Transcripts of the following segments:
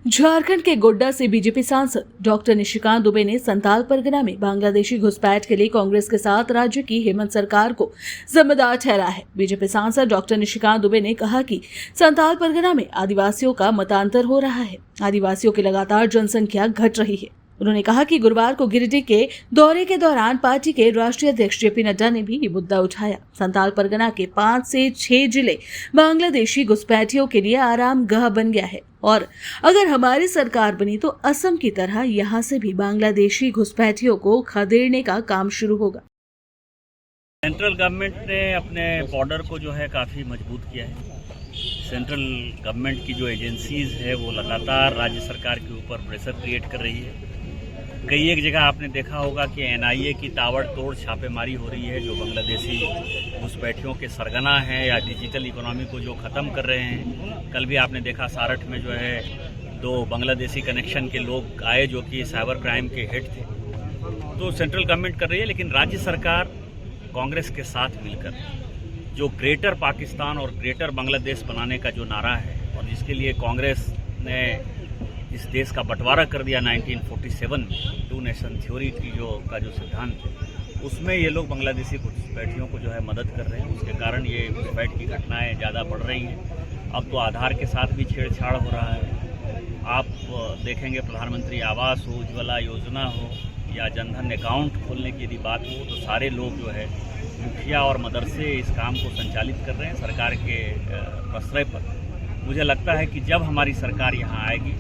झारखंड के गोड्डा से बीजेपी सांसद डॉक्टर निशिकांत दुबे ने संताल परगना में बांग्लादेशी घुसपैठ के लिए कांग्रेस के साथ राज्य की हेमंत सरकार को जिम्मेदार ठहराया है। बीजेपी सांसद डॉक्टर निशिकांत दुबे ने कहा कि संताल परगना में आदिवासियों का मतांतर हो रहा है। आदिवासियों की लगातार जनसंख्या घट रही है। उन्होंने कहा कि गुरुवार को गिरिडीह के दौरे के दौरान पार्टी के राष्ट्रीय अध्यक्ष जेपी नड्डा ने भी ये मुद्दा उठाया। संताल परगना के 5 से 6 जिले बांग्लादेशी घुसपैठियों के लिए आराम गाह बन गया है और अगर हमारी सरकार बनी तो असम की तरह यहां से भी बांग्लादेशी घुसपैठियों को खदेड़ने का काम शुरू होगा। सेंट्रल गवर्नमेंट ने अपने बॉर्डर को जो है काफ़ी मजबूत किया है। सेंट्रल गवर्नमेंट की जो एजेंसीज है वो लगातार राज्य सरकार के ऊपर प्रेशर क्रिएट कर रही है। कई एक जगह आपने देखा होगा कि एनआईए की ताबड़तोड़ छापेमारी हो रही है, जो बांग्लादेशी घुसपैठियों के सरगना हैं या डिजिटल इकोनॉमी को जो ख़त्म कर रहे हैं। कल भी आपने देखा सारठ में जो है 2 बांग्लादेशी कनेक्शन के लोग आए जो कि साइबर क्राइम के हेड थे। तो सेंट्रल गवर्नमेंट कर रही है, लेकिन राज्य सरकार कांग्रेस के साथ मिलकर जो ग्रेटर पाकिस्तान और ग्रेटर बांग्लादेश बनाने का जो नारा है और जिसके लिए कांग्रेस ने इस देश का बंटवारा कर दिया 1947 में 2 नेशन थ्योरी की जो सिद्धांत है, उसमें ये लोग बांग्लादेशी घुसपैठियों को जो है मदद कर रहे हैं। उसके कारण ये घुसपैठ की घटनाएं ज़्यादा बढ़ रही हैं। अब तो आधार के साथ भी छेड़छाड़ हो रहा है। आप देखेंगे प्रधानमंत्री आवास हो, उज्ज्वला योजना हो या जनधन अकाउंट खोलने की यदि बात हो तो सारे लोग जो है मुखिया और मदरसे इस काम को संचालित कर रहे हैं सरकार के प्रश्रय पर। मुझे लगता है कि जब हमारी सरकार यहाँ आएगी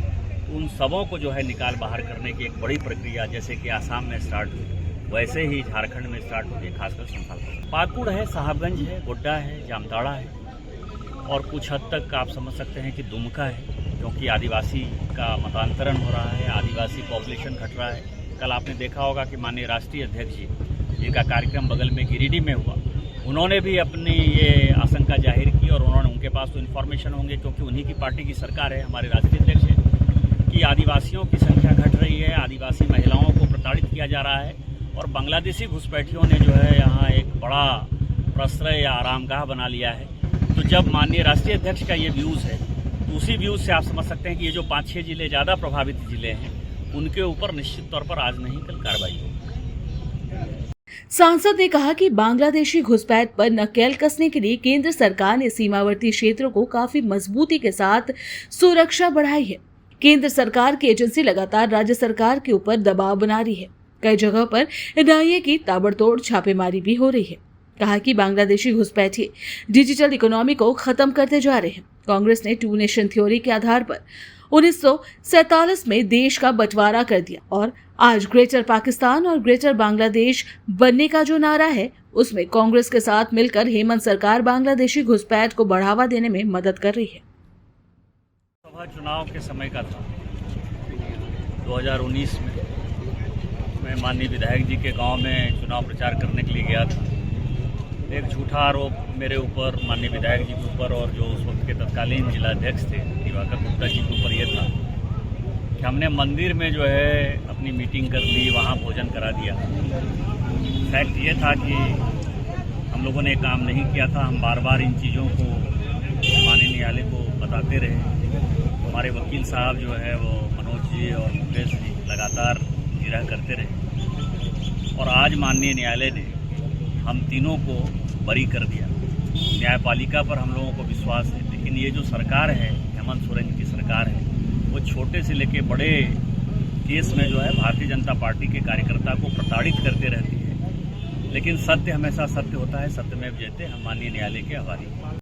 उन सबों को जो है निकाल बाहर करने की एक बड़ी प्रक्रिया जैसे कि आसाम में स्टार्ट हुई वैसे ही झारखंड में स्टार्ट होगी, खासकर संथाल। पाकुड़ है, साहबगंज है, गोड्डा है, जामताड़ा है और कुछ हद तक आप समझ सकते हैं कि दुमका है, क्योंकि आदिवासी का मतांतरण हो रहा है, आदिवासी पॉपुलेशन घट रहा है। कल आपने देखा होगा कि माननीय राष्ट्रीय अध्यक्ष जी जिनका कार्यक्रम बगल में गिरिडीह में हुआ, उन्होंने भी अपनी ये आशंका जाहिर की और उनके पास तो इन्फॉर्मेशन होंगे क्योंकि उन्हीं की पार्टी की सरकार है, हमारे राष्ट्रीय अध्यक्ष है, कि आदिवासियों की संख्या घट रही है, आदिवासी महिलाओं को प्रताड़ित किया जा रहा है और बांग्लादेशी घुसपैठियों ने जो है यहाँ एक बड़ा प्रश्रय या आरामगाह बना लिया है। तो जब माननीय राष्ट्रीय अध्यक्ष का ये व्यूज़ है तो उसी व्यूज़ से आप समझ सकते हैं कि ये जो 5-6 जिले ज़्यादा प्रभावित जिले हैं उनके ऊपर निश्चित तौर पर आज नहीं कल कार्रवाई होगी। सांसद ने कहा कि बांग्लादेशी घुसपैठ पर नकेल कसने के लिए केंद्र सरकार ने सीमावर्ती क्षेत्रों को काफी मजबूती के साथ सुरक्षा बढ़ाई है। केंद्र सरकार की एजेंसी लगातार राज्य सरकार के ऊपर दबाव बना रही है। कई जगह पर एनआईए की ताबड़तोड़ छापेमारी भी हो रही है। कहा कि बांग्लादेशी घुसपैठिए डिजिटल इकोनॉमी को खत्म करते जा रहे हैं। कांग्रेस ने 2 नेशन थ्योरी के आधार पर 1947 में देश का बंटवारा कर दिया और आज ग्रेटर पाकिस्तान और ग्रेटर बांग्लादेश बनने का जो नारा है उसमें कांग्रेस के साथ मिलकर हेमंत सरकार बांग्लादेशी घुसपैठ को बढ़ावा देने में मदद कर रही है। चुनाव के समय का था 2019 में मैं माननीय विधायक जी के गांव में चुनाव प्रचार करने के लिए गया था। एक झूठा आरोप मेरे ऊपर, माननीय विधायक जी के ऊपर और जो उस वक्त के तत्कालीन जिलाध्यक्ष थे दिवाकर गुप्ता जी के ऊपर ये था कि हमने मंदिर में जो है अपनी मीटिंग कर ली, वहाँ भोजन करा दिया। फैक्ट ये था कि हम लोगों ने काम नहीं किया था। हम बार बार इन चीज़ों को माननीय न्यायालय को बताते रहे। हमारे वकील साहब जो है वो मनोज जी और मुकेश जी लगातार गिरह करते रहे और आज माननीय न्यायालय ने हम तीनों को बरी कर दिया। न्यायपालिका पर हम लोगों को विश्वास है, लेकिन ये जो सरकार है, हेमंत सोरेन की सरकार है, वो छोटे से लेके बड़े केस में जो है भारतीय जनता पार्टी के कार्यकर्ता को प्रताड़ित करते रहती है। लेकिन सत्य हमेशा सत्य होता है, सत्यमेव जयते। हम माननीय न्यायालय के आभारी हैं।